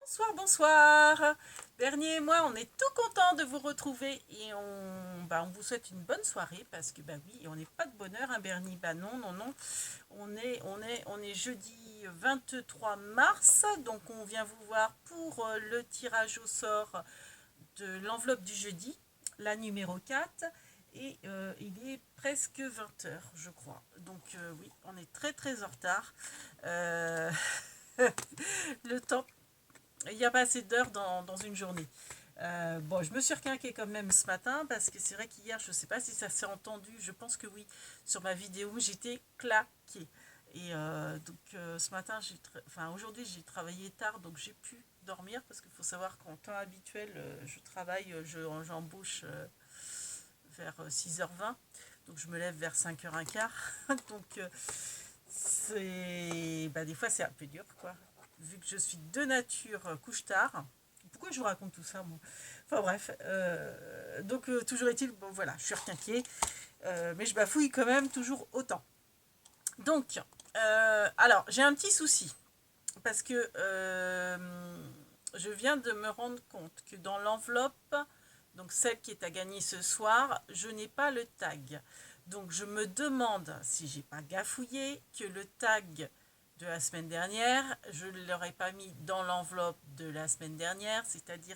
Bonsoir, bonsoir. Bernie et moi, on est tout contents de vous retrouver et on vous souhaite une bonne soirée parce que bah oui, on n'est pas de bonheur, hein, Bernie. Bah non, non, non. On est jeudi 23 mars, donc on vient vous voir pour le tirage au sort de l'enveloppe du jeudi, la numéro 4. Et il est presque 20 heures, je crois. Donc oui, on est très très en retard. Euh, le temps il n'y a pas assez d'heures dans une journée. Bon, je me suis requinquée quand même ce matin parce que c'est vrai qu'hier, je ne sais pas si ça s'est entendu, je pense que oui, sur ma vidéo, j'étais claquée. Et ce matin, aujourd'hui, j'ai travaillé tard, donc j'ai pu dormir parce qu'il faut savoir qu'en temps habituel, je travaille, j'embauche vers 6h20, donc je me lève vers 5h15. Donc des fois, c'est un peu dur, quoi. Vu que je suis de nature couche-tard. Pourquoi je vous raconte tout ça, moi? Enfin bref. Toujours est-il, bon voilà, je suis requinquée. Mais je bafouille quand même toujours autant. Donc, alors, j'ai un petit souci. Parce que je viens de me rendre compte que dans l'enveloppe, donc celle qui est à gagner ce soir, je n'ai pas le tag. Donc je me demande si j'ai pas gafouillé que le tag de la semaine dernière, je ne l'aurais pas mis dans l'enveloppe de la semaine dernière, c'est-à-dire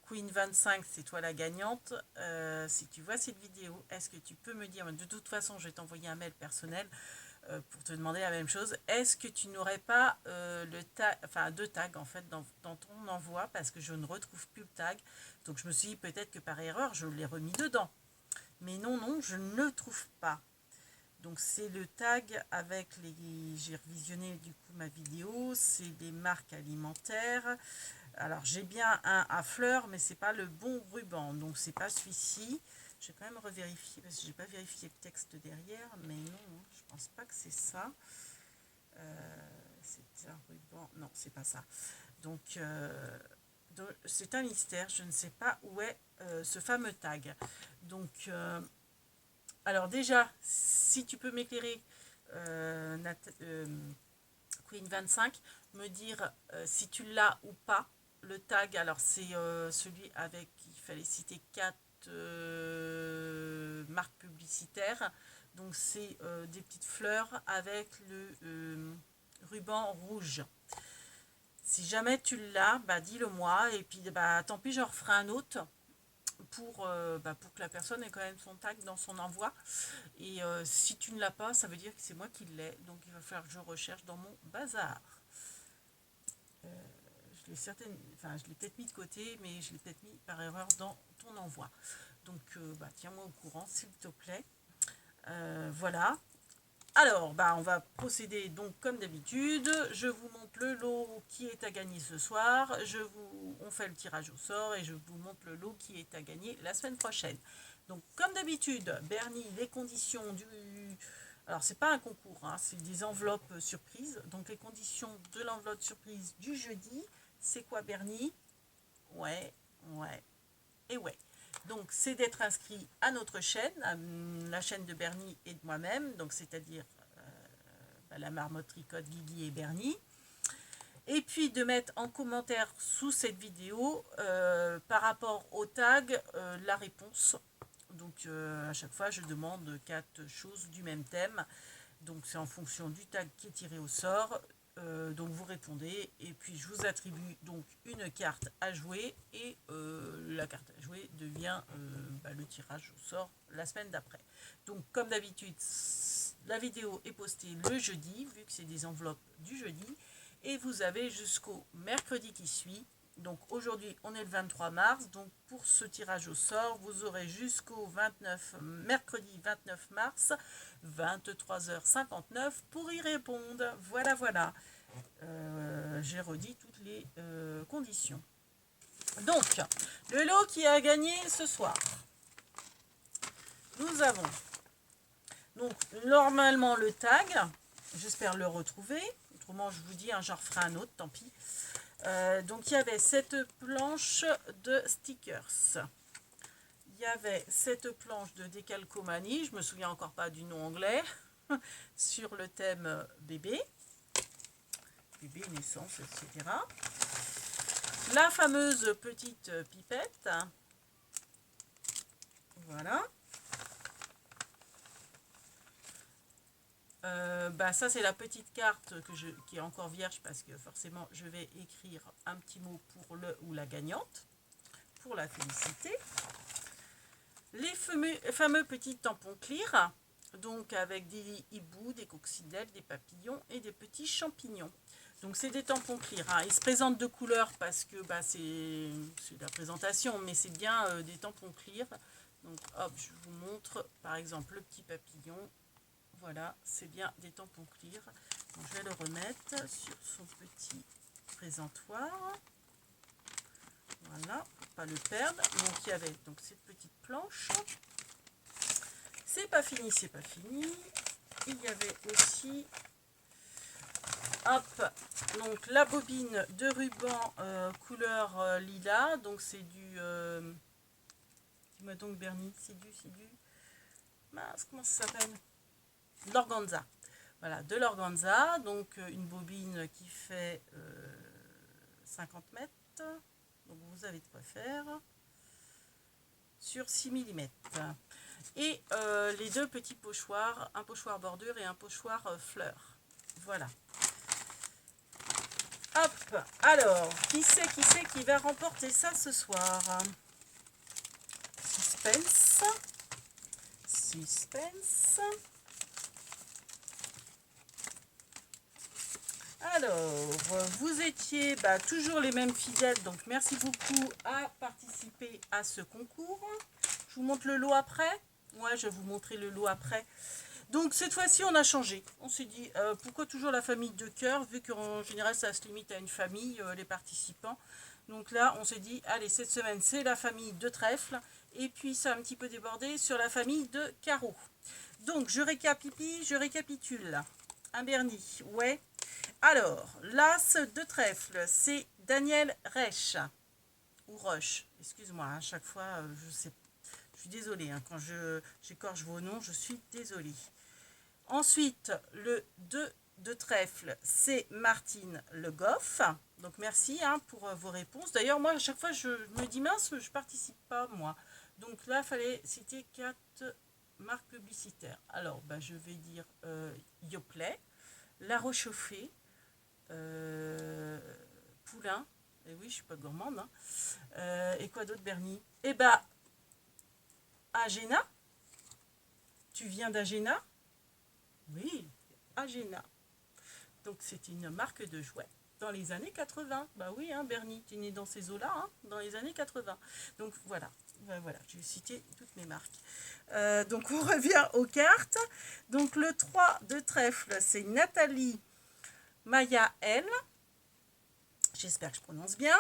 Queen 25, c'est toi la gagnante. Si tu vois cette vidéo, est-ce que tu peux me dire, de toute façon je vais t'envoyer un mail personnel pour te demander la même chose, est-ce que tu n'aurais pas deux tags en fait dans ton envoi, parce que je ne retrouve plus le tag, donc je me suis dit peut-être que par erreur je l'ai remis dedans, mais non, non, je ne le trouve pas. Donc c'est le tag avec les... J'ai revisionné du coup ma vidéo, c'est des marques alimentaires. Alors j'ai bien un à fleurs, mais c'est pas le bon ruban, donc c'est pas celui-ci. Je vais quand même revérifier parce que j'ai pas vérifié le texte derrière, mais non, je pense pas que c'est ça. C'est un ruban, non, c'est pas ça. Donc c'est un mystère, je ne sais pas où est ce fameux tag. Donc alors déjà, si tu peux m'éclairer, Queen 25, me dire si tu l'as ou pas. Le tag, alors c'est celui avec, il fallait citer 4 marques publicitaires. Donc c'est des petites fleurs avec le ruban rouge. Si jamais tu l'as, bah dis-le moi et puis bah tant pis, j'en referai un autre pour que la personne ait quand même son tag dans son envoi. Et si tu ne l'as pas, ça veut dire que c'est moi qui l'ai. Donc il va falloir que je recherche dans mon bazar. Je l'ai peut-être mis de côté, mais je l'ai peut-être mis par erreur dans ton envoi. Donc tiens-moi au courant, s'il te plaît. Voilà. Alors, on va procéder donc comme d'habitude. Je vous montre le lot qui est à gagner ce soir. On fait le tirage au sort et je vous montre le lot qui est à gagner la semaine prochaine. Donc, comme d'habitude, Bernie, les conditions du... Alors, c'est pas un concours, hein, c'est des enveloppes surprises. Donc, les conditions de l'enveloppe surprise du jeudi, c'est quoi, Bernie? Ouais, ouais, et ouais. Donc, c'est d'être inscrit à notre chaîne, à la chaîne de Bernie et de moi-même, donc c'est-à-dire la marmoterie Code Guigui et Bernie. Et puis de mettre en commentaire sous cette vidéo, par rapport au tag, la réponse. Donc à chaque fois, je demande 4 choses du même thème. Donc c'est en fonction du tag qui est tiré au sort. Donc vous répondez et puis je vous attribue donc une carte à jouer et la carte à jouer devient le tirage au sort la semaine d'après. Donc comme d'habitude, la vidéo est postée le jeudi vu que c'est des enveloppes du jeudi et vous avez jusqu'au mercredi qui suit. Donc aujourd'hui on est le 23 mars, donc pour ce tirage au sort vous aurez jusqu'au mercredi 29 mars 23h59 pour y répondre. Voilà, voilà. J'ai redit toutes les conditions. Donc, le lot qui a gagné ce soir. Nous avons donc normalement le tag. J'espère le retrouver. Autrement, je vous dis, j'en referai un autre, tant pis. Donc, il y avait cette planche de stickers. Il y avait cette planche de décalcomanie. Je me souviens encore pas du nom anglais. Sur le thème bébé, naissance, etc. la fameuse petite pipette. Voilà. Ça c'est la petite carte qui est encore vierge parce que forcément je vais écrire un petit mot pour le ou la gagnante pour la féliciter. Les fameux petits tampons clear, donc avec des hiboux, des coccinelles, des papillons et des petits champignons. Donc c'est des tampons clear, hein. Ils se présentent de couleurs parce que c'est la présentation, mais c'est bien des tampons clear. Donc hop, je vous montre par exemple le petit papillon. Voilà, c'est bien des tampons clear. Donc, je vais le remettre sur son petit présentoir. Voilà, pour pas le perdre. Donc il y avait donc cette petite planche. C'est pas fini, c'est pas fini. Il y avait aussi, hop, donc la bobine de ruban couleur lilas. Donc c'est du, dis-moi donc Bernie, c'est du, mince, comment ça s'appelle? L'organza. Voilà, de l'organza, donc une bobine qui fait 50 mètres, donc vous avez de quoi faire, sur 6 mm. Et les deux petits pochoirs, un pochoir bordure et un pochoir fleur. Voilà. Hop, alors, qui c'est qui va remporter ça ce soir? Suspense. Suspense. Alors, vous étiez toujours les mêmes fidèles, donc merci beaucoup à participer à ce concours. Je vous montre le lot après. Ouais, je vais vous montrer le lot après. Donc cette fois-ci, on a changé. On s'est dit, pourquoi toujours la famille de cœur, vu qu'en général, ça se limite à une famille, les participants. Donc là, on s'est dit, allez, cette semaine, c'est la famille de trèfle. Et puis, ça a un petit peu débordé sur la famille de carreaux. Donc, je récapitule. Un Bernie, ouais. Alors, l'as de trèfle, c'est Daniel Reich, ou Rush, excuse-moi, à chaque fois, je sais, je suis désolée, hein, quand j'écorche vos noms, je suis désolée. Ensuite, le 2 de trèfle, c'est Martine Le Goff, donc merci pour vos réponses. D'ailleurs, moi, à chaque fois, je me dis, mince, je participe pas, moi. Donc là, il fallait citer 4 marques publicitaires. Alors, je vais dire Yoplait, La Rochauffée, Poulain, et oui, je suis pas gourmande, hein. Et quoi d'autre, Bernie? Eh Agena, tu viens d'Agena? Oui, Agena. Donc c'est une marque de jouets dans les années 80. Bah oui, hein, Bernie, tu es né dans ces eaux-là, hein, dans les années 80. Donc voilà, voilà, j'ai cité toutes mes marques. Donc on revient aux cartes. Donc le 3 de trèfle, c'est Nathalie Maya L. J'espère que je prononce bien.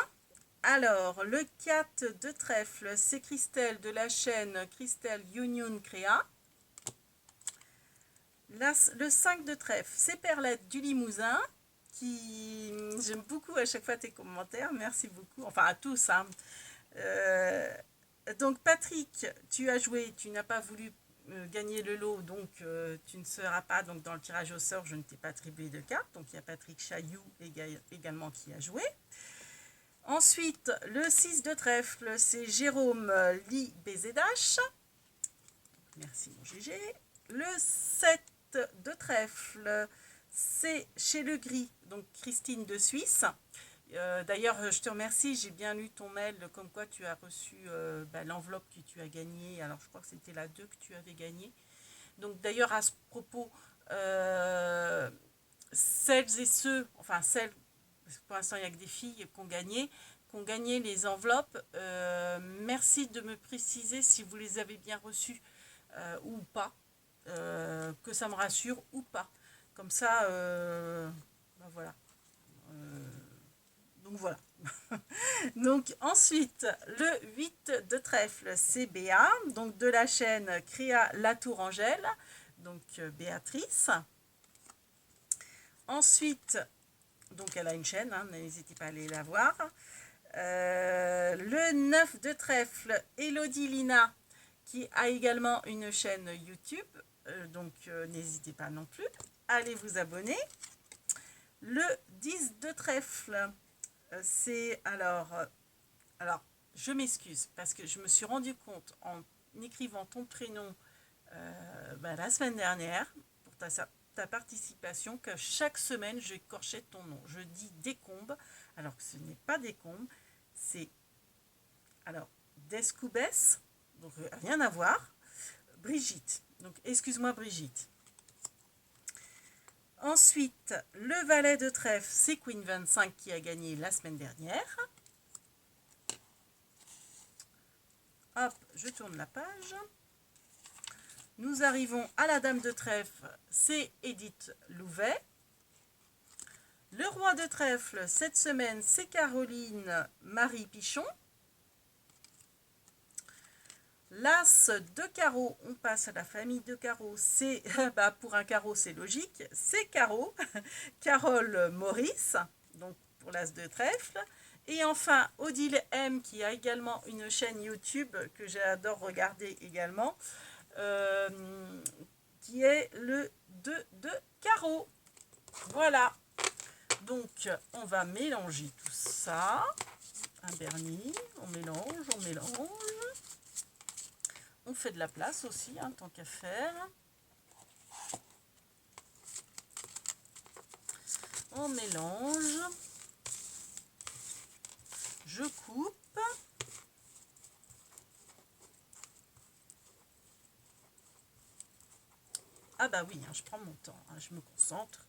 Alors, le 4 de trèfle, c'est Christelle de la chaîne Christelle Union Créa. Le 5 de trèfle, c'est Perlette du Limousin, qui j'aime beaucoup à chaque fois tes commentaires, merci beaucoup, enfin à tous. Hein. Donc Patrick, tu as joué, tu n'as pas voulu gagner le lot, donc tu ne seras pas donc, dans le tirage au sort, je ne t'ai pas attribué de carte, donc il y a Patrick Chailloux également qui a joué. Ensuite, le 6 de trèfle, c'est Jérôme Lee BZH. Merci mon GG. Le 7 de trèfle, c'est chez Le Gris, donc Christine de Suisse. D'ailleurs, je te remercie, j'ai bien lu ton mail, comme quoi tu as reçu l'enveloppe que tu as gagnée. Alors, je crois que c'était la 2 que tu avais gagnée. Donc, d'ailleurs, à ce propos, celles et ceux, enfin celles, parce que pour l'instant, il n'y a que des filles qui ont gagné les enveloppes. Merci de me préciser si vous les avez bien reçues ou pas, que ça me rassure ou pas. Comme ça, voilà. Donc voilà. Donc ensuite, le 8 de trèfle, c'est Béa, donc de la chaîne Créa La Tourangelle, donc Béatrice. Ensuite, donc elle a une chaîne, hein, n'hésitez pas à aller la voir. Le 9 de trèfle, Elodie Lina, qui a également une chaîne YouTube, donc n'hésitez pas non plus, allez vous abonner. Le 10 de trèfle, c'est alors, je m'excuse parce que je me suis rendu compte en écrivant ton prénom la semaine dernière pour ta participation que chaque semaine je écorchais ton nom. Je dis Descombes alors que ce n'est pas Descombes, c'est alors Descoubès, donc rien à voir. Brigitte, donc excuse-moi Brigitte. Ensuite, le valet de trèfle, c'est Queen 25 qui a gagné la semaine dernière. Hop, je tourne la page. Nous arrivons à la dame de trèfle, c'est Edith Louvet. Le roi de trèfle, cette semaine, c'est Caroline Marie Pichon. L'as de carreau, on passe à la famille de carreau, c'est pour un carreau c'est logique, c'est Caro, Carole Maurice, donc pour l'as de trèfle. Et enfin Odile M qui a également une chaîne YouTube que j'adore regarder également, qui est le 2 de carreau. Voilà, donc on va mélanger tout ça, un vernis, on mélange. On fait de la place aussi, hein, tant qu'à faire. On mélange. Je coupe. Ah bah oui, hein, je prends mon temps, hein, je me concentre.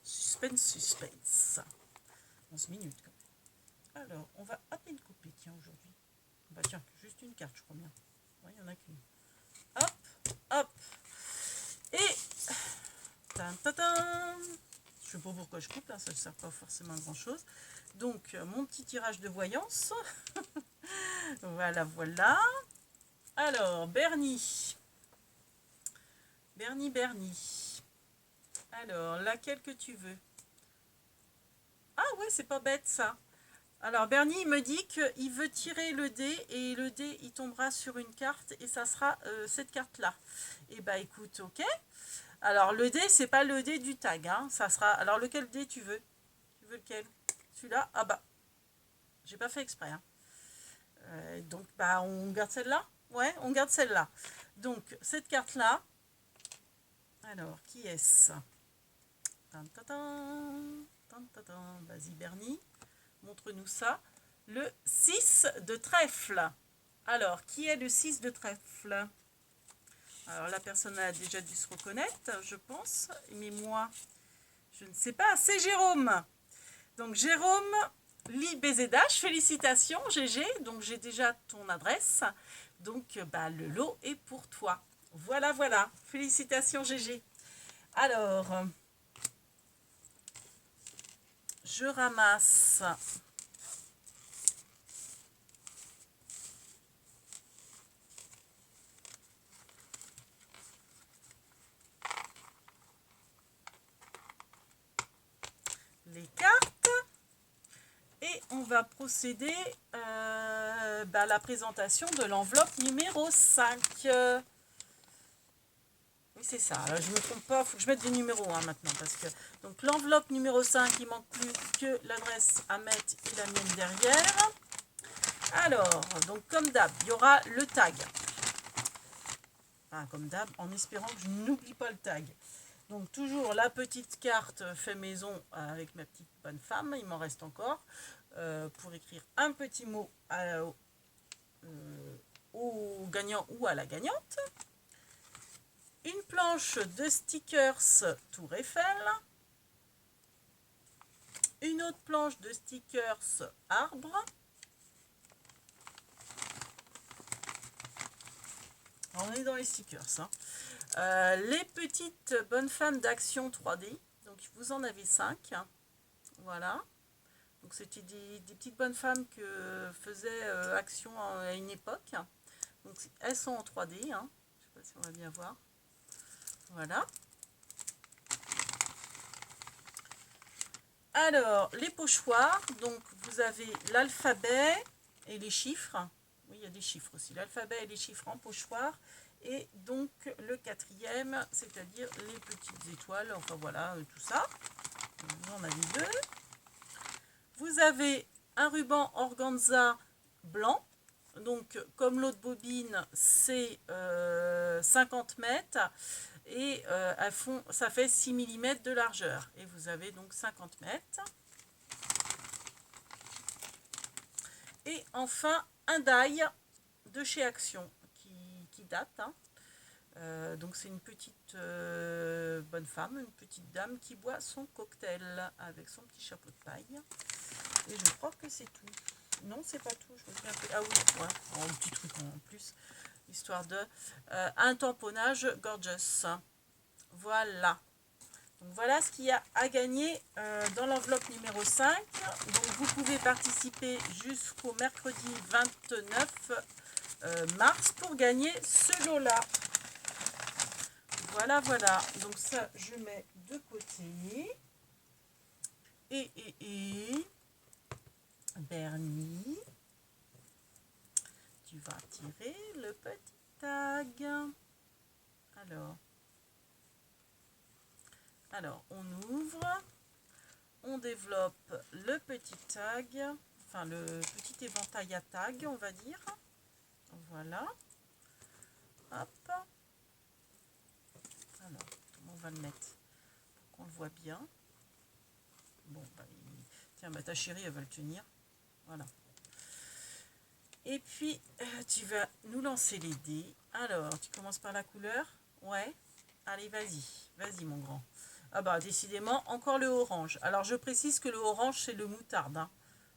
Suspense. 11 minutes quand même. Alors, on va à peine couper, tiens, aujourd'hui. Bah tiens, juste une carte, je crois bien. Il n'y en a qu'une. Hop, hop. Et je ne sais pas pourquoi je coupe, hein, ça ne sert pas forcément à grand chose. Donc mon petit tirage de voyance. Voilà. Alors Bernie. Alors laquelle que tu veux? Ah ouais, c'est pas bête ça. Alors Bernie me dit qu'il veut tirer le dé et le dé il tombera sur une carte et ça sera cette carte là. Et bah écoute, ok. Alors le dé c'est pas le dé du tag, hein. Ça sera. Alors lequel dé tu veux? Tu veux lequel? Celui-là? Ah bah j'ai pas fait exprès. Hein. Donc bah on garde celle-là. Ouais, on garde celle-là. Donc cette carte là. Alors qui est-ce? Vas-y Bernie. Montre-nous ça. Le 6 de trèfle. Alors, qui est le 6 de trèfle? Alors, la personne a déjà dû se reconnaître, je pense. Mais moi, je ne sais pas. C'est Jérôme. Donc, Jérôme Libézédache, félicitations, GG. Donc, j'ai déjà ton adresse. Donc, le lot est pour toi. Voilà. Félicitations, GG. Alors, je ramasse... les cartes et on va procéder à la présentation de l'enveloppe numéro 5. Oui, c'est ça. Alors, je ne me trompe pas, il faut que je mette des numéros maintenant. Parce que donc l'enveloppe numéro 5, il manque plus que l'adresse à mettre et la mienne derrière. Alors, donc comme d'hab, il y aura le tag. Enfin, comme d'hab, en espérant que je n'oublie pas le tag. Donc toujours la petite carte fait maison avec ma petite bonne femme, il m'en reste encore, pour écrire un petit mot au gagnant ou à la gagnante. Une planche de stickers Tour Eiffel. Une autre planche de stickers Arbre. On est dans les stickers. Hein. Les petites bonnes femmes d'action 3D. Donc vous en avez 5. Voilà. Donc c'était des petites bonnes femmes que faisaient action à une époque. Donc elles sont en 3D. Hein. Je ne sais pas si on va bien voir. Voilà. Alors les pochoirs. Donc vous avez l'alphabet et les chiffres. Oui, il y a des chiffres aussi. L'alphabet et les chiffres en pochoir. Et donc le quatrième, c'est-à-dire les petites étoiles. Enfin voilà, tout ça. On en a les deux. Vous avez un ruban organza blanc. Donc, comme l'autre bobine, c'est 50 mètres et ça fait 6 mm de largeur. Et vous avez donc 50 mètres. Et enfin, un die de chez Action qui date. Hein. Donc, c'est une petite bonne femme, une petite dame qui boit son cocktail avec son petit chapeau de paille. Et je crois que c'est tout. Non, c'est pas tout. Je me souviens plus. Ah oui, ouais, un petit truc en plus. Histoire de un tamponnage gorgeous. Voilà. Donc voilà ce qu'il y a à gagner dans l'enveloppe numéro 5. Donc vous pouvez participer jusqu'au mercredi 29 mars pour gagner ce lot-là. Voilà, voilà. Donc ça, je mets de côté. Et Bernie, tu vas tirer le petit tag. Alors, on ouvre, on développe le petit tag, enfin le petit éventail à tag, on va dire. Voilà. Hop. Alors, comment on va le mettre pour qu'on le voit bien. Bon, bah, tiens, bah, ta chérie, elle va le tenir. Voilà. Et puis, tu vas nous lancer les dés. Alors, tu commences par la couleur? Ouais. Allez, vas-y. Vas-y, mon grand. Ah bah, décidément, encore le orange. Alors, je précise que le orange, c'est le moutarde. Hein.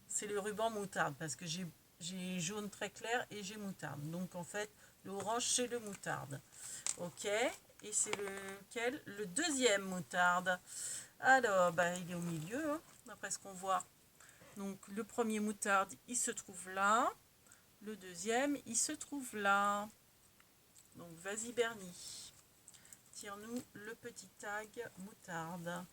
C'est le ruban moutarde, parce que j'ai jaune très clair et j'ai moutarde. Donc, en fait, le orange, c'est le moutarde. Ok. Et c'est lequel? Le deuxième moutarde. Alors, bah, il est au milieu, hein, d'après ce qu'on voit. Donc, le premier moutarde, il se trouve là. Le deuxième, il se trouve là. Donc, vas-y, Bernie. Tire-nous le petit tag moutarde.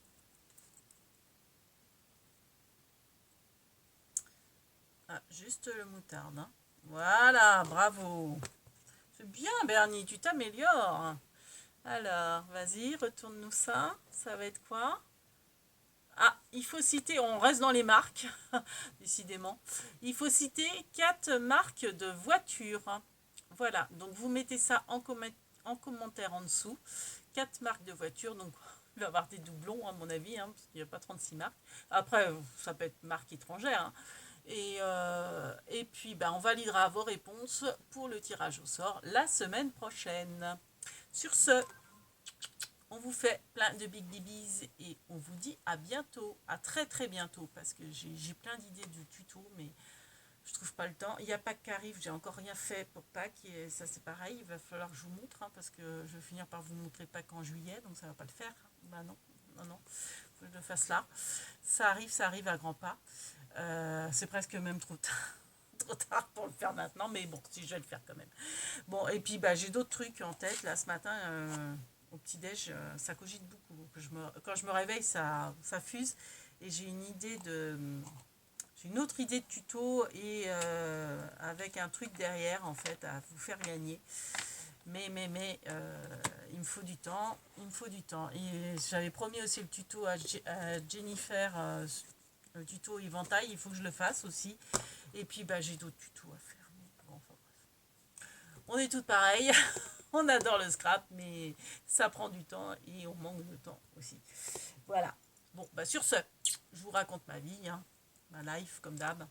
Ah, juste le moutarde. Hein. Voilà, bravo. C'est bien, Bernie, tu t'améliores. Alors, vas-y, retourne-nous ça. Ça va être quoi? Ah, il faut citer, on reste dans les marques, décidément. Il faut citer 4 marques de voitures. Voilà, donc vous mettez ça en commentaire en dessous. 4 marques de voitures, donc il va y avoir des doublons à mon avis, hein, parce qu'il n'y a pas 36 marques. Après, ça peut être marque étrangère. Hein. Et puis, ben, on validera vos réponses pour le tirage au sort la semaine prochaine. Sur ce, on vous fait plein de big bibis et on vous dit à bientôt, à très très bientôt, parce que j'ai plein d'idées de tutos, mais je trouve pas le temps. Il y a Pâques qui arrive, j'ai encore rien fait pour Pâques, et ça c'est pareil, il va falloir que je vous montre, hein, parce que je vais finir par vous montrer Pâques en juillet, donc ça va pas le faire. Bah non, non, faut que je le fasse là. Ça arrive à grands pas. C'est presque même trop tard. Trop tard pour le faire maintenant, mais bon, si je vais le faire quand même. Bon, et puis bah, j'ai d'autres trucs en tête, là, ce matin, au petit-déj, ça cogite beaucoup. Quand je me réveille, ça fuse, et j'ai une idée j'ai une autre idée de tuto, et avec un truc derrière, en fait, à vous faire gagner. Mais il me faut du temps, Et j'avais promis aussi le tuto à Jennifer, le tuto éventail, il faut que je le fasse aussi. Et puis, bah, j'ai d'autres tutos à faire. Bon, enfin, bref. On est toutes pareilles. On adore le scrap, mais ça prend du temps et on manque de temps aussi. Voilà. Bon, bah, sur ce, je vous raconte ma vie, hein, ma life, comme d'hab.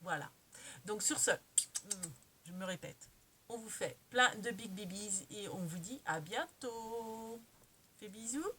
Voilà. Donc, sur ce, je me répète, on vous fait plein de big babies et on vous dit à bientôt. Fais bisous.